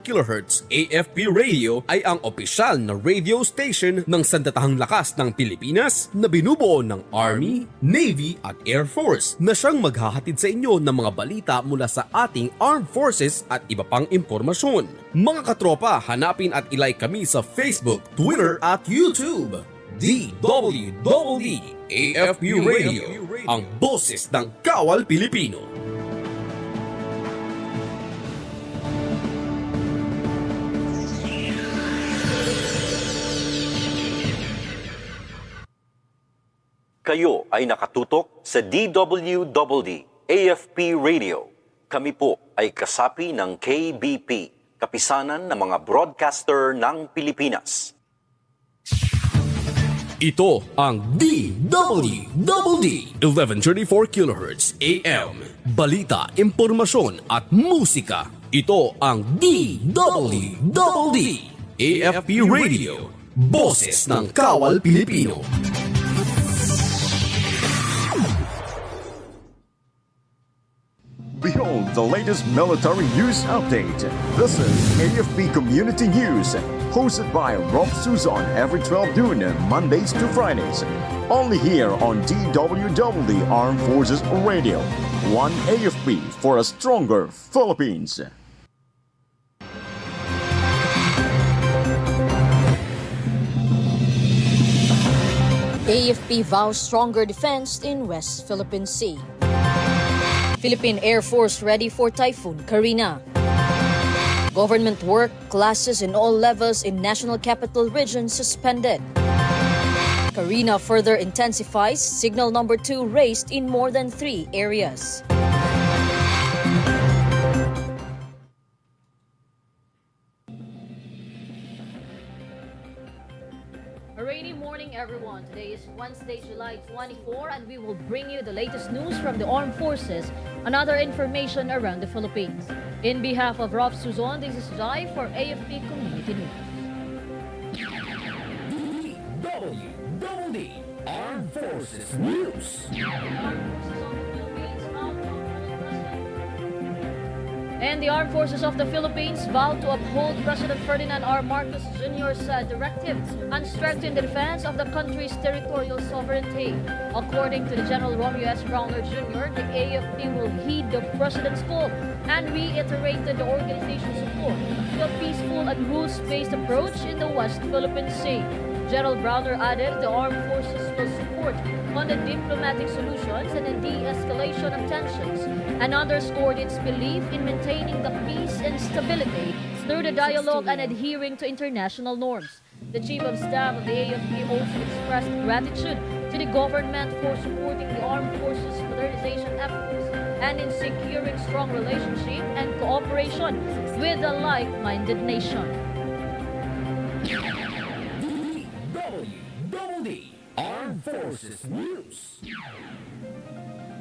kHz AFP Radio ay ang opisyal na radio station ng sandatahang lakas ng Pilipinas na binubuo ng Army, Navy at Air Force na siyang maghahatid sa inyo ng mga balita mula sa ating Armed Forces at iba pang impormasyon. Mga katropa, hanapin at ilike kami sa Facebook, Twitter at YouTube. DWDD AFP Radio, ang boses ng Kawal Pilipino. Kayo ay nakatutok sa DWDD AFP Radio. Kami po ay kasapi ng KBP, Kapisanan ng mga Broadcaster ng Pilipinas. Ito ang DWDD 1134 kHz AM. Balita, impormasyon at musika. Ito ang DWDD AFP Radio. Boses ng Kawal Pilipino. Behold the latest military news update. This is AFP Community News, hosted by Rob Suzon every 12 noon, Mondays to Fridays. Only here on DWDD Armed Forces Radio. One AFP for a stronger Philippines. AFP vows stronger defense in West Philippine Sea. Philippine Air Force ready for Typhoon Karina. Government work classes in all levels in National Capital Region suspended. Karina further intensifies, signal number 2 raised in more than 3 areas. A rainy morning, everyone. Today is Wednesday, July 24, and we will bring you the latest news from the Armed Forces and other information around the Philippines. In behalf of Rob Suzon, this is Jai for AFP Community News. DWDD Armed Forces News. And the Armed Forces of the Philippines vowed to uphold President Ferdinand R. Marcos Jr.'s directive and strengthen the defense of the country's territorial sovereignty. According to the General Romeo S. Brownler Jr., the AFP will heed the President's call and reiterated the organization's support to a peaceful and rules-based approach in the West Philippine Sea. General Browner added the armed forces will support on the diplomatic solutions and the de-escalation of tensions, and underscored its belief in maintaining the peace and stability through the dialogue and adhering to international norms. The Chief of Staff of the AFP also expressed gratitude to the government for supporting the armed forces modernization efforts and in securing strong relationship and cooperation with a like-minded nation. DWDD Armed Forces News.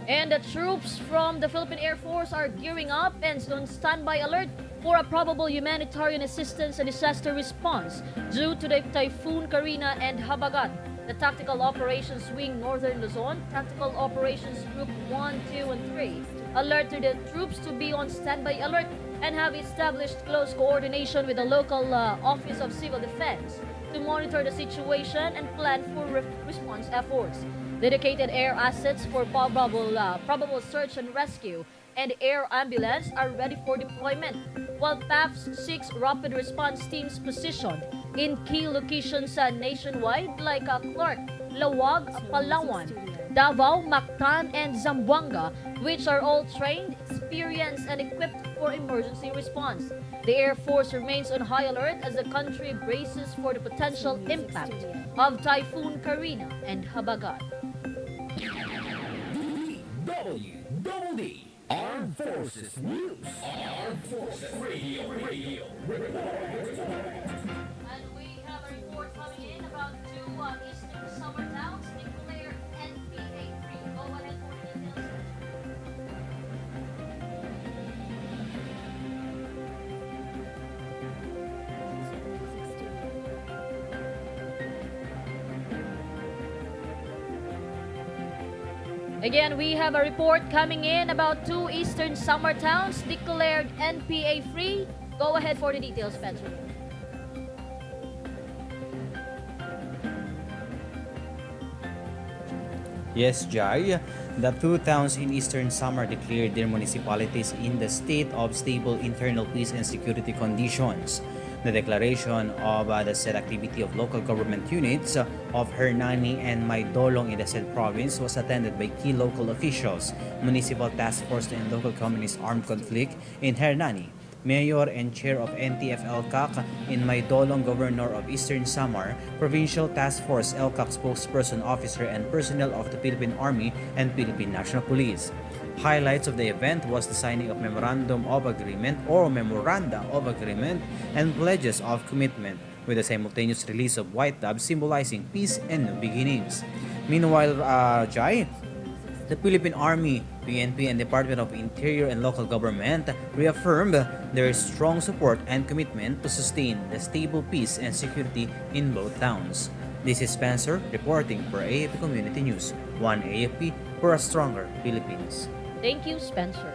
And the troops from the Philippine Air Force are gearing up and on standby alert for a probable humanitarian assistance and disaster response due to the Typhoon Karina and Habagat. The Tactical Operations Wing Northern Luzon, Tactical Operations Group 1, 2, and 3 alerted the troops to be on standby alert and have established close coordination with the local Office of Civil Defense to monitor the situation and plan for response efforts. Dedicated air assets for probable search and rescue and air ambulance are ready for deployment, while PAF's 6 rapid response teams positioned in key locations nationwide like Clark, Lawag, Palawan, Davao, Mactan, and Zamboanga, which are all trained, experienced, and equipped for emergency response. The Air Force remains on high alert as the country braces for the potential impact of Typhoon Karina and Habagat. DWDD Armed Forces News. Armed Forces Radio. And we have a report coming in about 2 eastern summer towns declared NPA free. Go ahead for the details. Again, we have a report coming in about 2 eastern summer towns declared NPA free. Go ahead for the details, Spencer. Yes, Jai. The two towns in Eastern Samar declared their municipalities in the state of stable internal peace and security conditions. The declaration of the said activity of local government units of Hernani and Maydolong in the said province was attended by key local officials, Municipal Task Force to End Local Communist Armed Conflict in Hernani, Mayor and Chair of NTF-LCAC in Maydolong, Governor of Eastern Samar, Provincial Task Force LCAC spokesperson officer and personnel of the Philippine Army and Philippine National Police. Highlights of the event was the signing of Memorandum of Agreement or Memoranda of Agreement and pledges of commitment, with the simultaneous release of white doves symbolizing peace and new beginnings. Meanwhile, Jai, the Philippine Army, PNP, and Department of Interior and Local Government reaffirmed their strong support and commitment to sustain the stable peace and security in both towns. This is Spencer reporting for AFP Community News. One AFP for a stronger Philippines. Thank you, Spencer.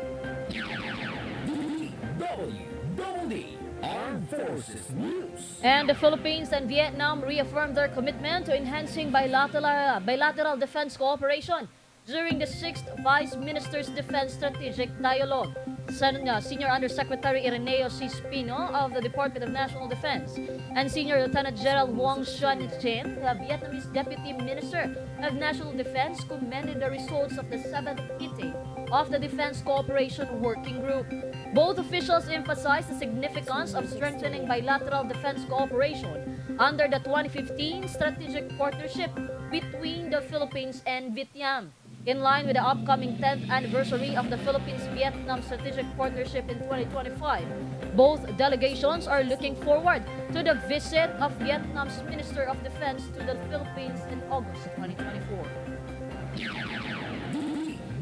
DWDD Armed Forces News. And the Philippines and Vietnam reaffirmed their commitment to enhancing bilateral defense cooperation during the 6th Vice Minister's Defense Strategic Dialogue. Senior Undersecretary Ireneo C. Spino of the Department of National Defense and Senior Lieutenant General Wong Xuan Chin, the Vietnamese Deputy Minister of National Defense, commended the results of the 7th meeting of the Defense Cooperation Working Group. Both officials emphasized the significance of strengthening bilateral defense cooperation under the 2015 strategic partnership between the Philippines and Vietnam. In line with the upcoming 10th anniversary of the Philippines-Vietnam Strategic Partnership in 2025, both delegations are looking forward to the visit of Vietnam's Minister of Defense to the Philippines in August 2024.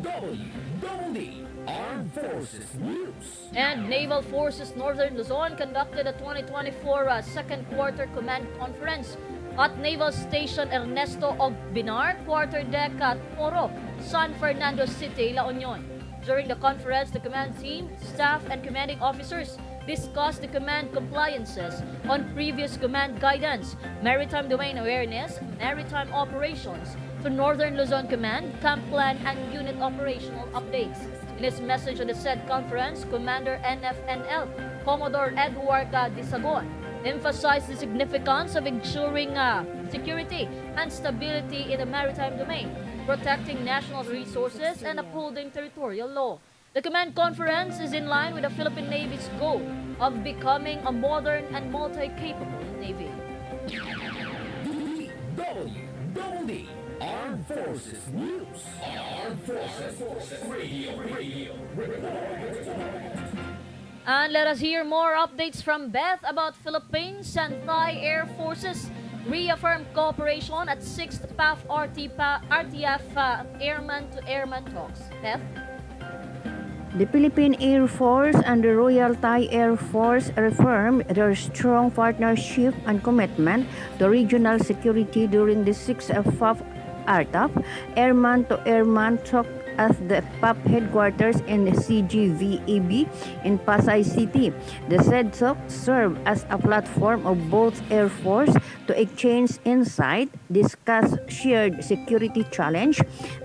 DWDD Armed Forces News. And Naval Forces Northern Luzon conducted a 2024 second quarter command conference at Naval Station Ernesto Ogbinar, Quarterdeck at Toro, San Fernando City, La Union. During the conference, the command team, staff, and commanding officers discussed the command compliances on previous command guidance, maritime domain awareness, maritime operations, to Northern Luzon Command, camp plan, and unit operational updates. In his message on the said conference, Commander NFNL Commodore Edward Disagon emphasized the significance of ensuring security and stability in the maritime domain, protecting national resources, and upholding territorial law. The command conference is in line with the Philippine Navy's goal of becoming a modern and multi-capable Navy. DWDD Armed Forces News. Armed Forces Radio. And let us hear more updates from Beth about Philippines and Thai Air Forces reaffirmed cooperation at 6th PAF RTF Airman-to-Airman talks. Beth? The Philippine Air Force and the Royal Thai Air Force reaffirmed their strong partnership and commitment to regional security during the 6th PAF RTF Airman-to-Airman talk at the PAP headquarters in CGVAB in Pasay City. The said talk served as a platform of both Air Force to exchange insight, discuss shared security challenge,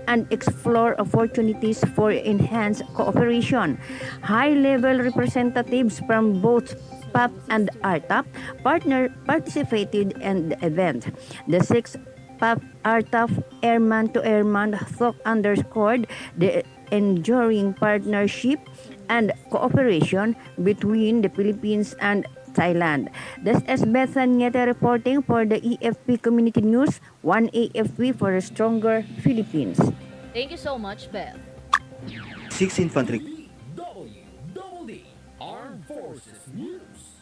and explore opportunities for enhanced cooperation. High-level representatives from both PAP and RTAP participated in the event. The 6th PAP RTAF Airman-to-Airman talk underscored the enduring partnership and cooperation between the Philippines and Thailand. This is Bethan Nieta reporting for the AFP Community News, one AFP for a stronger Philippines. Thank you so much, Beth. 6 Infantry. DWDD Armed Forces News.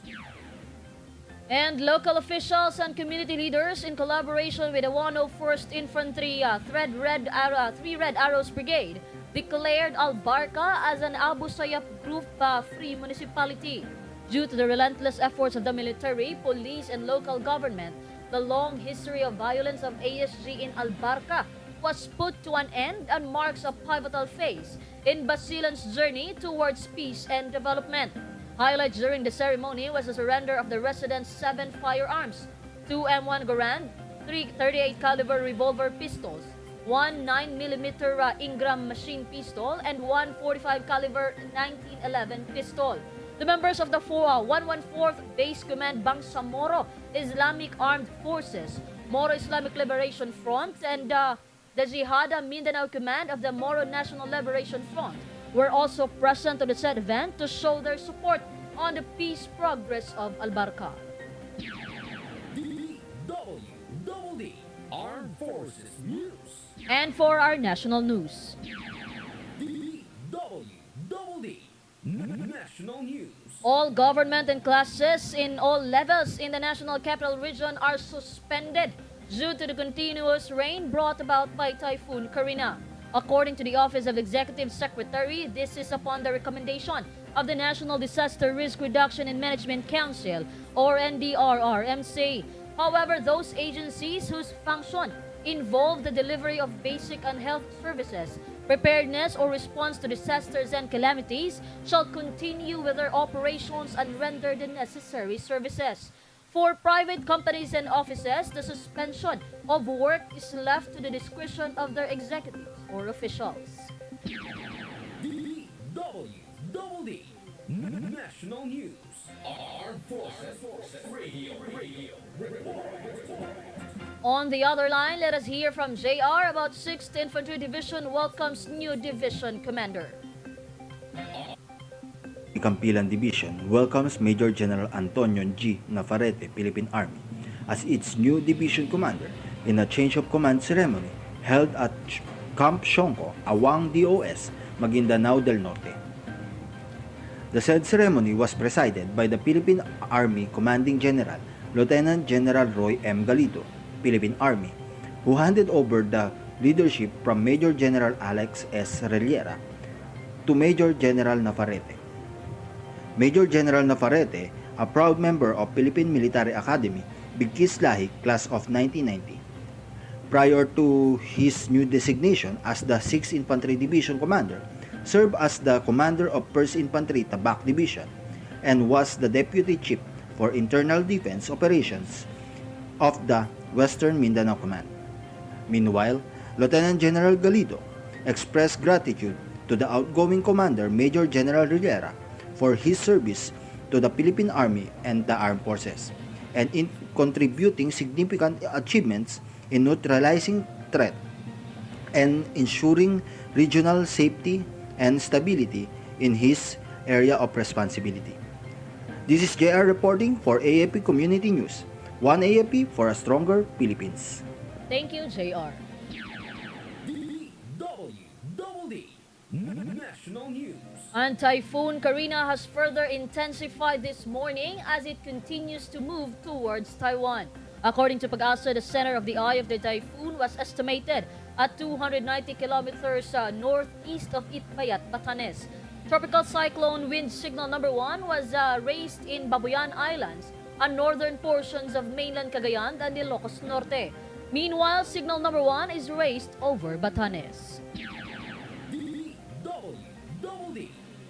And local officials and community leaders, in collaboration with the 101st Infantry Three Red Arrows Brigade, declared Albarca as an Abu Sayyaf group-free municipality. Due to the relentless efforts of the military, police, and local government, the long history of violence of ASG in Albarca was put to an end and marks a pivotal phase in Basilan's journey towards peace and development. Highlights during the ceremony was the surrender of the residents' 7 firearms, 2 M1 Garand, 3 38 caliber revolver pistols, 1 9mm Ingram machine pistol, and 1 45 caliber 1911 pistol. The members of the 114th Base Command Bangsamoro Islamic Armed Forces, Moro Islamic Liberation Front, and the Jihada Mindanao Command of the Moro National Liberation Front were also present to the said event to show their support on the peace progress of Albarca. DWDD Armed Forces News. And for our national news. DWDD National News. All government and classes in all levels in the National Capital Region are suspended due to the continuous rain brought about by Typhoon Karina. According to the Office of Executive Secretary, this is upon the recommendation of the National Disaster Risk Reduction and Management Council, or NDRRMC. However, those agencies whose function involve the delivery of basic and health services, preparedness or response to disasters and calamities shall continue with their operations and render the necessary services. For private companies and offices, the suspension of work is left to the discretion of their executives or officials. DWDD National News. Armed Forces Radio. On the other line, let us hear from JR about 6th Infantry Division welcomes new division commander. Campilan Division welcomes Major General Antonio G. Navarrete, Philippine Army, as its new division commander in a change of command ceremony held at Camp Shonko, Awang DOS, Maguindanao del Norte. The said ceremony was presided by the Philippine Army Commanding General, Lieutenant General Roy M. Galido, Philippine Army, who handed over the leadership from Major General Alex S. Reliera to Major General Navarrete. Major General Navarrete, a proud member of Philippine Military Academy, Bigkis Lahi, class of 1990. Prior to his new designation as the 6th Infantry Division Commander, served as the commander of 1st Infantry Tabak Division and was the Deputy Chief for Internal Defense Operations of the Western Mindanao Command. Meanwhile, Lieutenant General Galido expressed gratitude to the outgoing commander Major General Rivera for his service to the Philippine Army and the Armed Forces, and in contributing significant achievements in neutralizing threat and ensuring regional safety and stability in his area of responsibility. This is JR reporting for AFP Community News. One AFP for a stronger Philippines. Thank you, JR. DWDD National News. And Typhoon Karina has further intensified this morning as it continues to move towards Taiwan. According to Pag-asa, the center of the eye of the typhoon was estimated at 290 kilometers northeast of Itbayat, Batanes. Tropical cyclone wind signal number 1 was raised in Babuyan Islands and northern portions of mainland Cagayan and Ilocos Norte. Meanwhile, signal number 1 is raised over Batanes. DWDD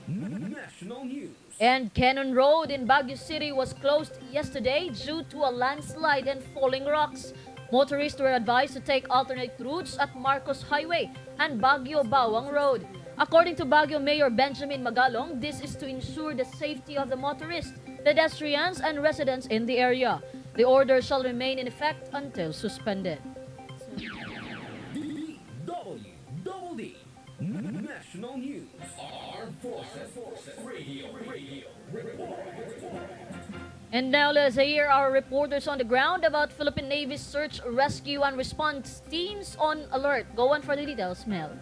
National News. And Cannon Road in Baguio City was closed yesterday due to a landslide and falling rocks. Motorists were advised to take alternate routes at Marcos Highway and Baguio Bawang Road. According to Baguio Mayor Benjamin Magalong, this is to ensure the safety of the motorists, pedestrians, and residents in the area. The order shall remain in effect until suspended. DWDD National News. Armed Forces Radio. And now let's hear our reporters on the ground about Philippine Navy's search, rescue, and response teams on alert. Go on for the details, Mel.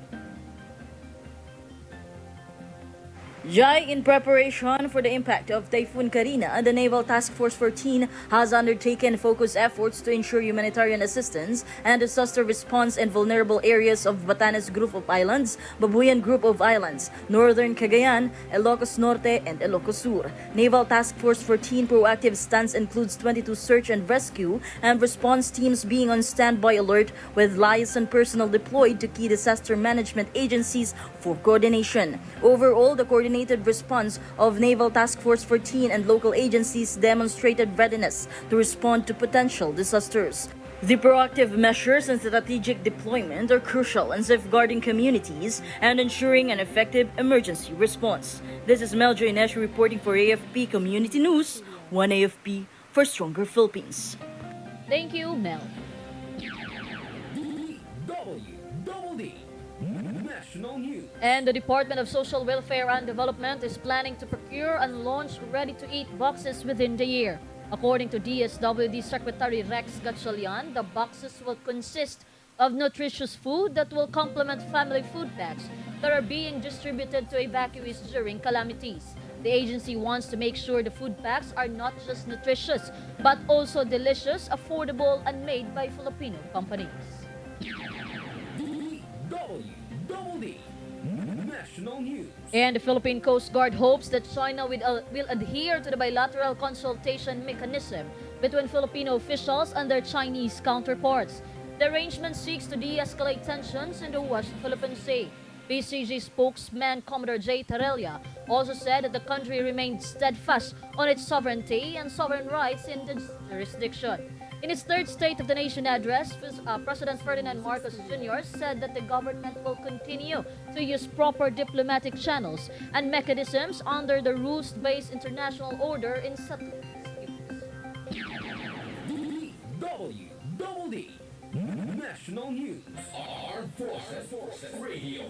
Jai, in preparation for the impact of Typhoon Karina, the Naval Task Force 14 has undertaken focused efforts to ensure humanitarian assistance and disaster response in vulnerable areas of Batanes Group of Islands, Babuyan Group of Islands, Northern Cagayan, Ilocos Norte, and Ilocos Sur. Naval Task Force 14 proactive stance includes 22 search and rescue and response teams being on standby alert with liaison personnel deployed to key disaster management agencies for coordination. Overall, the coordination coordinated response of Naval Task Force 14 and local agencies demonstrated readiness to respond to potential disasters. The proactive measures and strategic deployment are crucial in safeguarding communities and ensuring an effective emergency response. This is Mel Joinesh reporting for AFP Community News, 1 AFP for Stronger Philippines. Thank you, Mel. DWDD National News. And the Department of Social Welfare and Development is planning to procure and launch ready-to-eat boxes within the year. According to DSWD Secretary Rex Gatchalian, the boxes will consist of nutritious food that will complement family food packs that are being distributed to evacuees during calamities. The agency wants to make sure the food packs are not just nutritious, but also delicious, affordable, and made by Filipino companies. DWDD National News. And the Philippine Coast Guard hopes that China will adhere to the bilateral consultation mechanism between Filipino officials and their Chinese counterparts. The arrangement seeks to de-escalate tensions in the West Philippine Sea. PCG spokesman Commodore J. Tarella also said that the country remained steadfast on its sovereignty and sovereign rights in the jurisdiction. In his third State of the Nation address, President Ferdinand Marcos Jr. said that the government will continue to use proper diplomatic channels and mechanisms under the rules-based international order in settling disputes. DWDD National News. Armed Forces Radio.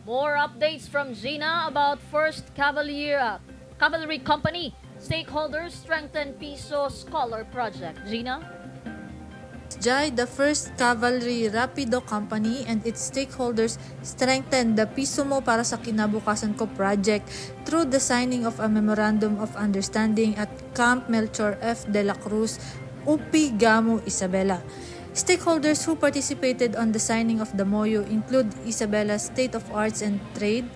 More updates from Gina about 1st Cavalry Company. Stakeholders strengthen Piso Scholar Project. Gina? Jai, the 1st Cavalry Rapido Company and its stakeholders strengthened the Piso Mo para sa Kinabukasan Ko project through the signing of a Memorandum of Understanding at Camp Melchor F. de la Cruz, Upi, Gamu, Isabela. Stakeholders who participated on the signing of the MOU include Isabela State of Arts and Trade,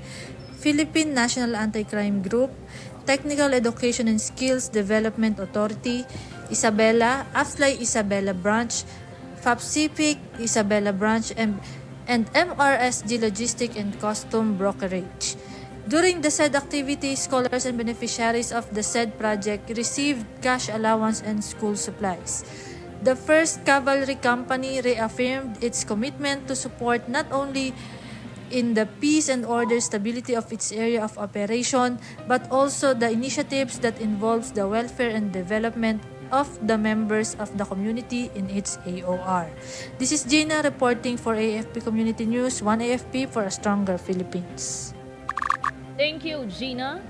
Philippine National Anti-Crime Group, Technical Education and Skills Development Authority, Isabela, AFLAY Isabela Branch, FAPCIPIC Isabela Branch, and MRSG Logistic and Custom Brokerage. During the said activity, scholars and beneficiaries of the said project received cash allowance and school supplies. The 1st Cavalry Company reaffirmed its commitment to support not only in the peace and order stability of its area of operation, but also the initiatives that involves the welfare and development of the members of the community in its AOR. This is Gina reporting for AFP Community News, 1 AFP for a Stronger Philippines. Thank you, Gina.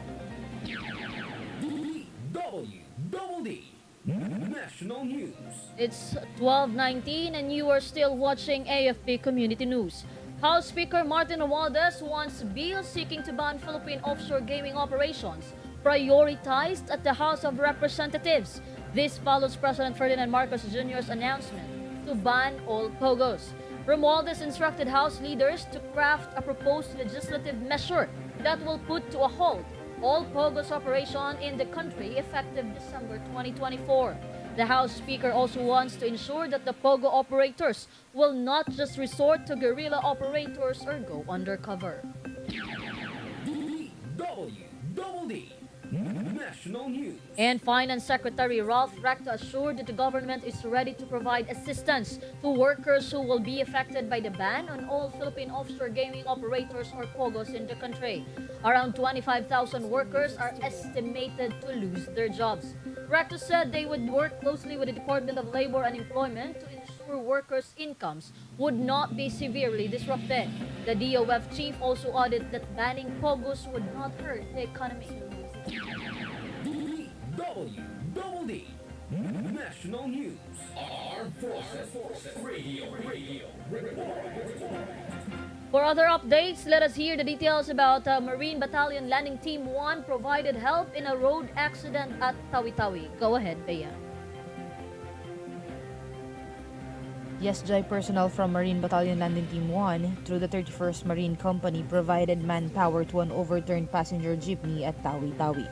DWDD National News. It's 12:19 and you are still watching AFP Community News. House Speaker Martin Romualdez wants bill seeking to ban Philippine offshore gaming operations prioritized at the House of Representatives. This follows President Ferdinand Marcos Jr.'s announcement to ban all POGOs. Romualdez instructed House leaders to craft a proposed legislative measure that will put to a halt all POGOs operation in the country effective December 2024. The House Speaker also wants to ensure that the POGO operators will not just resort to guerrilla operators or go undercover. DWDD National News. And Finance Secretary Ralph Recto assured that the government is ready to provide assistance to workers who will be affected by the ban on all Philippine offshore gaming operators or POGOs in the country. Around 25,000 workers are estimated to lose their jobs. Recto said they would work closely with the Department of Labor and Employment to ensure workers' incomes would not be severely disrupted. The DOF chief also added that banning POGOs would not hurt the economy. DWDD National News. Armed Forces Radio. For other updates, let us hear the details about Marine Battalion Landing Team 1 provided help in a road accident at Tawi-Tawi. Go ahead, Bea. Yes, Jai, personnel from Marine Battalion Landing Team 1 through the 31st Marine Company provided manpower to an overturned passenger jeepney at Tawi-Tawi.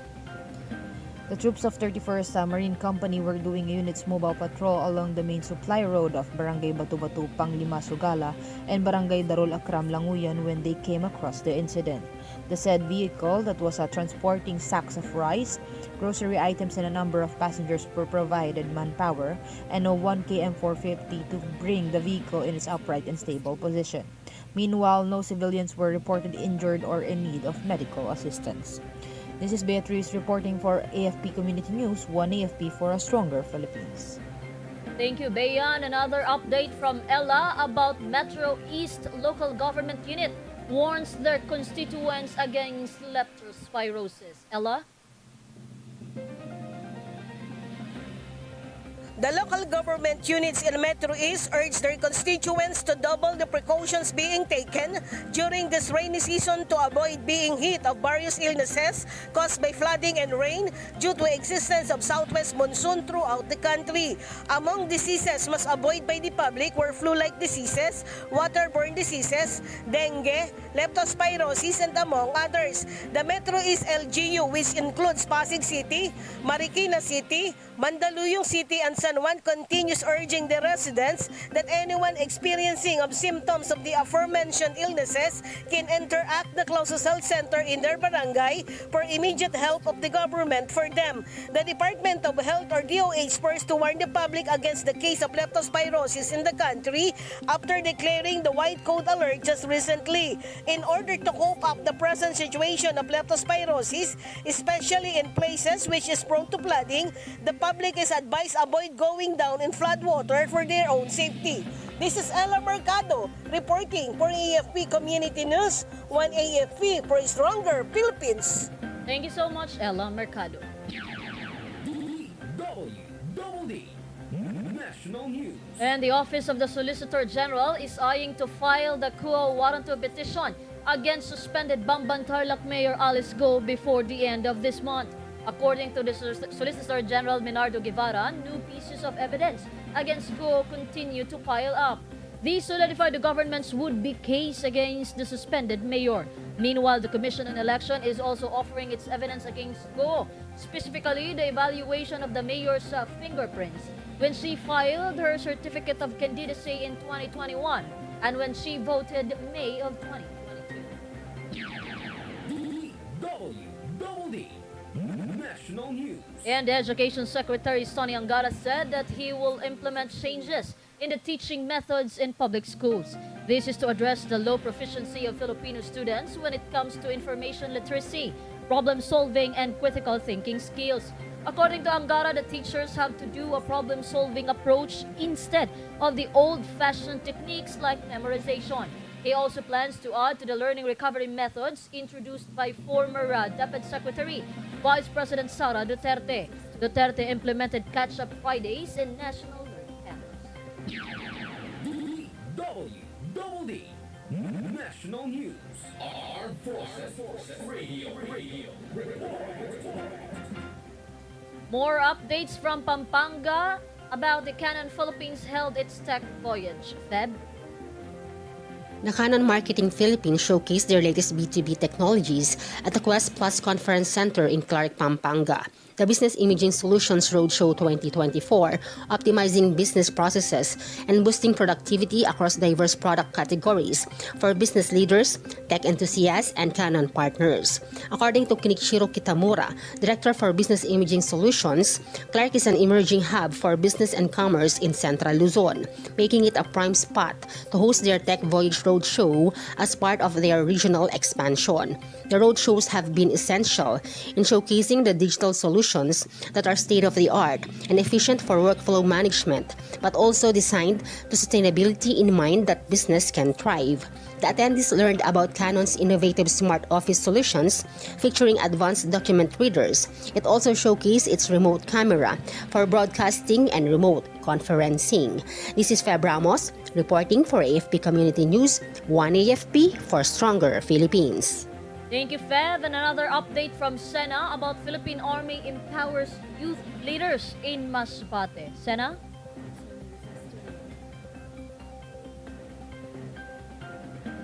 The troops of 31st Marine Company were doing a unit's mobile patrol along the main supply road of Barangay Batu-Batu, Panglima, Sugala and Barangay Darul Akram, Languyan when they came across the incident. The said vehicle that was transporting sacks of rice, grocery items and a number of passengers were provided manpower and a 1 KM450 to bring the vehicle in its upright and stable position. Meanwhile, no civilians were reported injured or in need of medical assistance. This is Beatrice reporting for AFP Community News, 1 AFP for a stronger Philippines. Thank you, Bayan. Another update from Ella about Metro East Local Government Unit warns their constituents against leptospirosis. Ella? The local government units in Metro East urge their constituents to double the precautions being taken during this rainy season to avoid being hit of various illnesses caused by flooding and rain due to existence of southwest monsoon throughout the country. Among diseases must avoid by the public were flu-like diseases, waterborne diseases, dengue, leptospirosis, and among others. The Metro East LGU, which includes Pasig City, Marikina City, Mandaluyong City, and San Juan, continues urging the residents that anyone experiencing of symptoms of the aforementioned illnesses can interact the closest health center in their barangay for immediate help of the government for them. The Department of Health or DOH first to warn the public against the case of leptospirosis in the country after declaring the white code alert just recently. In order to cope up the present situation of leptospirosis, especially in places which is prone to flooding, the public is advised avoid going down in flood water for their own safety. This is Ella Mercado reporting for AFP Community News, 1 AFP for a stronger Philippines. Thank you so much, Ella Mercado. DWDD National News. And the Office of the Solicitor General is eyeing to file the quo warranto petition against suspended Bamban Tarlac Mayor Alice Go before the end of this month. According to the Solicitor General Minardo Guevara, new pieces of evidence against Go continue to pile up. These solidify the government's would-be case against the suspended mayor. Meanwhile, the Commission on Election is also offering its evidence against Go, specifically the evaluation of the mayor's fingerprints when she filed her certificate of candidacy in 2021 and when she voted May of 2022. DWDD National News. And Education Secretary Sonny Angara said that he will implement changes in the teaching methods in public schools. This is to address the low proficiency of Filipino students when it comes to information literacy, problem solving, and critical thinking skills. According to Angara, the teachers have to do a problem solving approach instead of the old-fashioned techniques like memorization. He also plans to add to the learning recovery methods introduced by former DepEd Secretary Vice President Sara Duterte. Duterte implemented catch-up Fridays in national learning campus. DWDD National News. Armed Forces Radio. More updates from Pampanga about the Canon Philippines held its tech voyage. Feb? The Canon Marketing Philippines showcased their latest B2B technologies at the Quest Plus Conference Center in Clark, Pampanga. The Business Imaging Solutions Roadshow 2024, optimizing business processes and boosting productivity across diverse product categories for business leaders, tech enthusiasts, and Canon partners. According to Kinichiro Kitamura, Director for Business Imaging Solutions, Clark is an emerging hub for business and commerce in Central Luzon, making it a prime spot to host their Tech Voyage Roadshow as part of their regional expansion. The roadshows have been essential in showcasing the digital solutions that are state-of-the-art and efficient for workflow management, but also designed to sustainability in mind that business can thrive. The attendees learned about Canon's innovative smart office solutions featuring advanced document readers. It also showcased its remote camera for broadcasting and remote conferencing. This is Feb Ramos reporting for AFP Community News, 1 AFP for stronger Philippines. Thank you, Fev. And another update from Sena about Philippine Army empowers youth leaders in Masbate. Sena?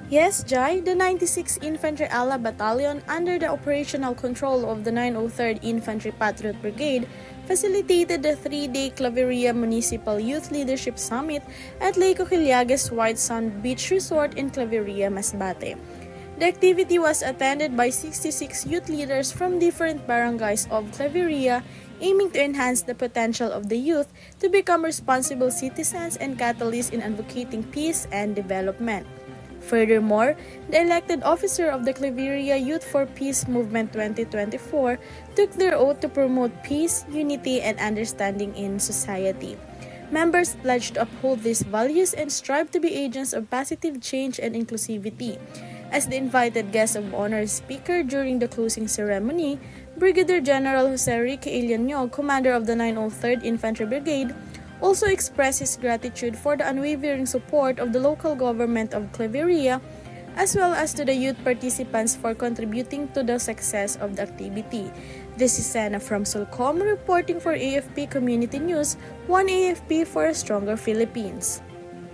Yes, Jai, the 96th Infantry Ala Battalion under the operational control of the 903rd Infantry Patriot Brigade facilitated the 3-day Claveria Municipal Youth Leadership Summit at Lake Oquillague's White Sand Beach Resort in Claveria, Masbate. The activity was attended by 66 youth leaders from different barangays of Claveria, aiming to enhance the potential of the youth to become responsible citizens and catalysts in advocating peace and development. Furthermore, the elected officer of the Claveria Youth for Peace Movement 2024 took their oath to promote peace, unity, and understanding in society. Members pledged to uphold these values and strive to be agents of positive change and inclusivity. As the invited guest of honor speaker during the closing ceremony, Brigadier General Jose Rique Illanyog, commander of the 903rd Infantry Brigade, also expressed his gratitude for the unwavering support of the local government of Claveria, as well as to the youth participants for contributing to the success of the activity. This is Sana from Sulcom reporting for AFP Community News, one AFP for a stronger Philippines.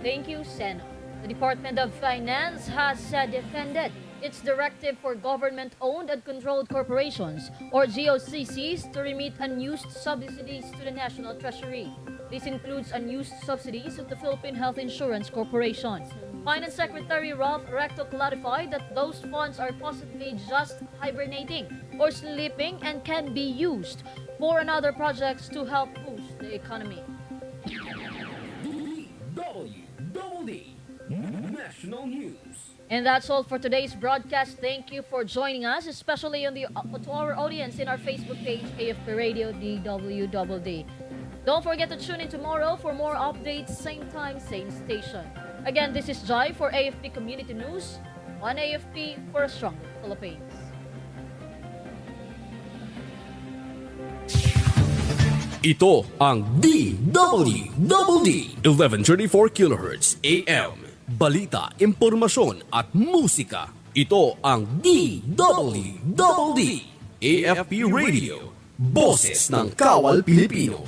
Thank you, Sena. The Department of Finance has defended its directive for government-owned and controlled corporations, or GOCCs, to remit unused subsidies to the National Treasury. This includes unused subsidies of the Philippine Health Insurance Corporation. Finance Secretary Ralph Recto clarified that those funds are possibly just hibernating or sleeping and can be used for another projects to help boost the economy. DWDD National News. And that's all for today's broadcast. Thank you for joining us, especially to our audience in our Facebook page, AFP Radio DWDD. Don't forget to tune in tomorrow for more updates, same time, same station. Again, this is Jai for AFP Community News, one AFP for a stronger Philippines. Ito ang DWDD 1134 kHz AM. Balita, impormasyon at musika. Ito ang DWDD AFP Radio. Boses ng Kawal Pilipino.